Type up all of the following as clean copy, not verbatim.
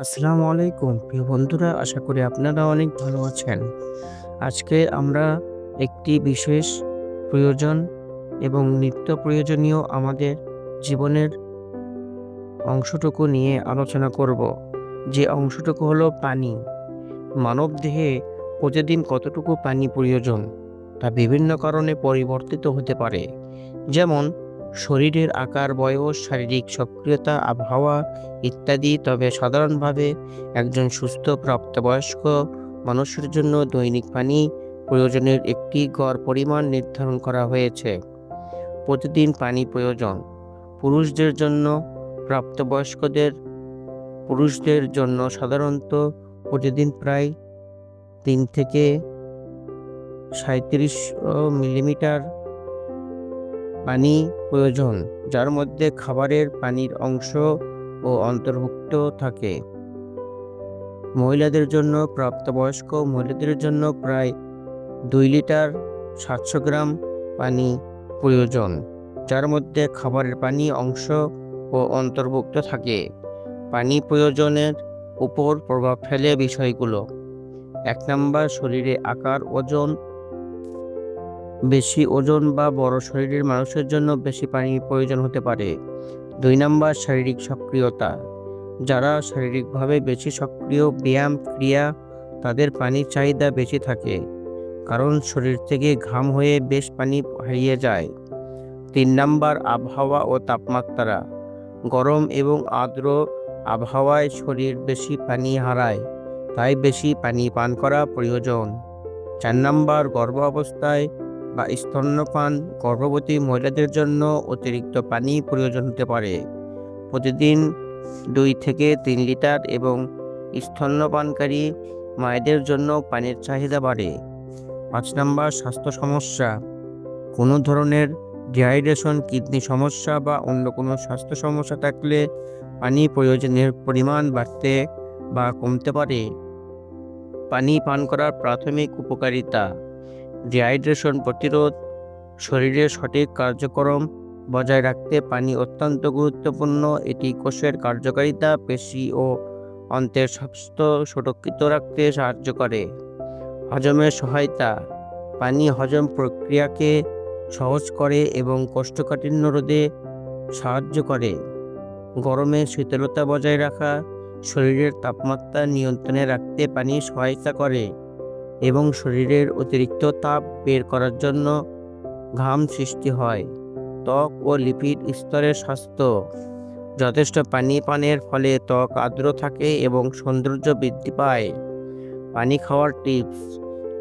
আসসালামু আলাইকুম প্রিয় বন্ধুরা, আশা করি আপনারা অনেক ভালো আছেন। আজকে আমরা একটি বিশেষ প্রয়োজন এবং নিত্য প্রয়োজনীয় আমাদের জীবনের অংশটুকু নিয়ে আলোচনা করব। যে অংশটুকু হলো পানি। মানবদেহে প্রতিদিন কতটুকু পানি প্রয়োজন তা বিভিন্ন কারণে পরিবর্তিত হতে পারে। যেমন শরীরের আকার, বয়স, শারীরিক সক্রিয়তা, আবহাওয়া ইত্যাদি। তবে সাধারণভাবে একজন সুস্থ প্রাপ্তবয়স্ক মানুষের জন্য দৈনিক পানি প্রয়োজনের একটি গড় পরিমাণ নির্ধারণ করা হয়েছে। প্রতিদিন পানি প্রয়োজন। পুরুষদের জন্য প্রাপ্তবয়স্কদের পুরুষদের জন্য সাধারণত প্রতিদিন প্রায় ৩ থেকে ৩৭ মিলিমিটার পানি প্রয়োজন, যার মধ্যে খাবারের পানির অংশ ও অন্তর্ভুক্ত থাকে। প্রাপ্তবয়স্ক মহিলাদের জন্য প্রায় ২ লিটার ৭০০ গ্রাম পানি প্রয়োজন, যার মধ্যে খাবারের পানি অংশ ও অন্তর্ভুক্ত থাকে। পানি প্রয়োজনের উপর প্রভাব ফেলে বিষয়গুলো: ১ নাম্বার, শরীরে আকার, ওজন। বেশি ওজন বা বড় শরীরের মানুষের জন্য বেশি পানি প্রয়োজন হতে পারে। ২ নাম্বার, শারীরিক সক্রিয়তা। যারা শারীরিকভাবে বেশি সক্রিয়, ব্যায়াম, ক্রিয়া, তাদের পানির চাহিদা বেশি থাকে, কারণ শরীর থেকে ঘাম হয়ে বেশ পানি হারিয়ে যায়। ৩ নাম্বার, আবহাওয়া ও তাপমাত্রা। গরম এবং আর্দ্র আবহাওয়ায় শরীর বেশি পানি হারায়, তাই বেশি পানি পান করা প্রয়োজন। ৪ নাম্বার, গর্ভাবস্থায় বা স্তন্যপান গর্ভবতী মহিলাদের জন্য অতিরিক্ত পানি প্রয়োজন হতে পারে। প্রতিদিন ২ থেকে ৩ লিটার এবং স্তন্যপানকারী মায়েদের জন্য পানির চাহিদা বাড়ে। ৫ নাম্বার, স্বাস্থ্য সমস্যা। কোনো ধরনের ডিহাইড্রেশন, কিডনি সমস্যা বা অন্য কোনো স্বাস্থ্য সমস্যা থাকলে পানি প্রয়োজনের পরিমাণ বাড়তে বা কমতে পারে। পানি পান করার প্রাথমিক উপকারিতা: ডিহাইড্রেশন প্রতিরোধ, শরীরের সঠিক কার্যক্রম বজায় রাখতে পানি অত্যন্ত গুরুত্বপূর্ণ। এটি কোষের কার্যকারিতা, পেশি ও অন্ত্রের স্বাস্থ্য সুরক্ষিত রাখতে সাহায্য করে। হজমের সহায়তা: পানি হজম প্রক্রিয়াকে সহজ করে এবং কোষ্ঠকাঠিন্য রোধে সাহায্য করে। গরমে শীতলতা বজায় রাখা: শরীরের তাপমাত্রা নিয়ন্ত্রণে রাখতে পানি সহায়তা করে এবং শরীরের অতিরিক্ত তাপ বের করার জন্য ঘাম সৃষ্টি হয়। ত্বক ও লিপিড স্তরের স্বাস্থ্য: যথেষ্ট পানি পানের ফলে ত্বক আর্দ্র থাকে এবং সৌন্দর্য বৃদ্ধি পায়। পানি খাওয়ার টিপস: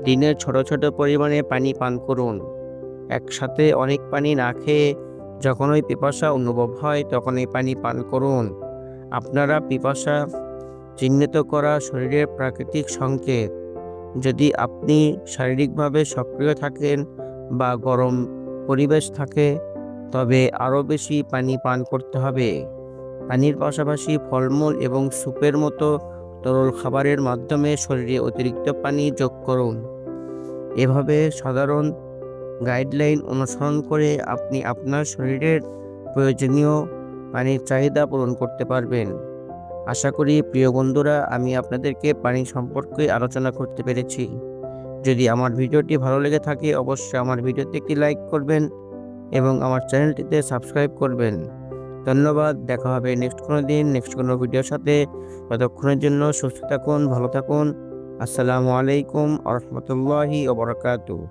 দিনে ছোট ছোট পরিমাণে পানি পান করুন। একসাথে অনেক পানি না খেয়ে যখনই পিপাসা অনুভব হয় তখনই পানি পান করুন। আপনারা পিপাসা চিহ্নিত করা শরীরের প্রাকৃতিক সংকেত। যদি আপনি শারীরিকভাবে সক্রিয় থাকেন বা গরম পরিবেশ থাকে, তবে আরও বেশি পানি পান করতে হবে। পানির পাশাপাশি ফলমূল এবং স্যুপের মতো তরল খাবারের মাধ্যমে শরীরে অতিরিক্ত পানি যোগ করুন। এভাবে সাধারণ গাইডলাইন অনুসরণ করে আপনি আপনার শরীরের প্রয়োজনীয় পানির চাহিদা পূরণ করতে পারবেন। আশা করি প্রিয় বন্ধুরা, আমি আপনাদেরকে পানি সম্পর্কে আলোচনা করতে পেরেছি। যদি আমার ভিডিওটি ভালো লেগে থাকে, অবশ্যই আমার ভিডিওতে একটি লাইক করবেন এবং আমার চ্যানেলটিতে সাবস্ক্রাইব করবেন। ধন্যবাদ। দেখা হবে নেক্সট কোনো দিন, নেক্সট কোনো ভিডিওর সাথে। ততক্ষণের জন্য সুস্থ থাকুন, ভালো থাকুন। আসসালামু আলাইকুম ওয়া রাহমাতুল্লাহি ওয়া বারাকাতুহু।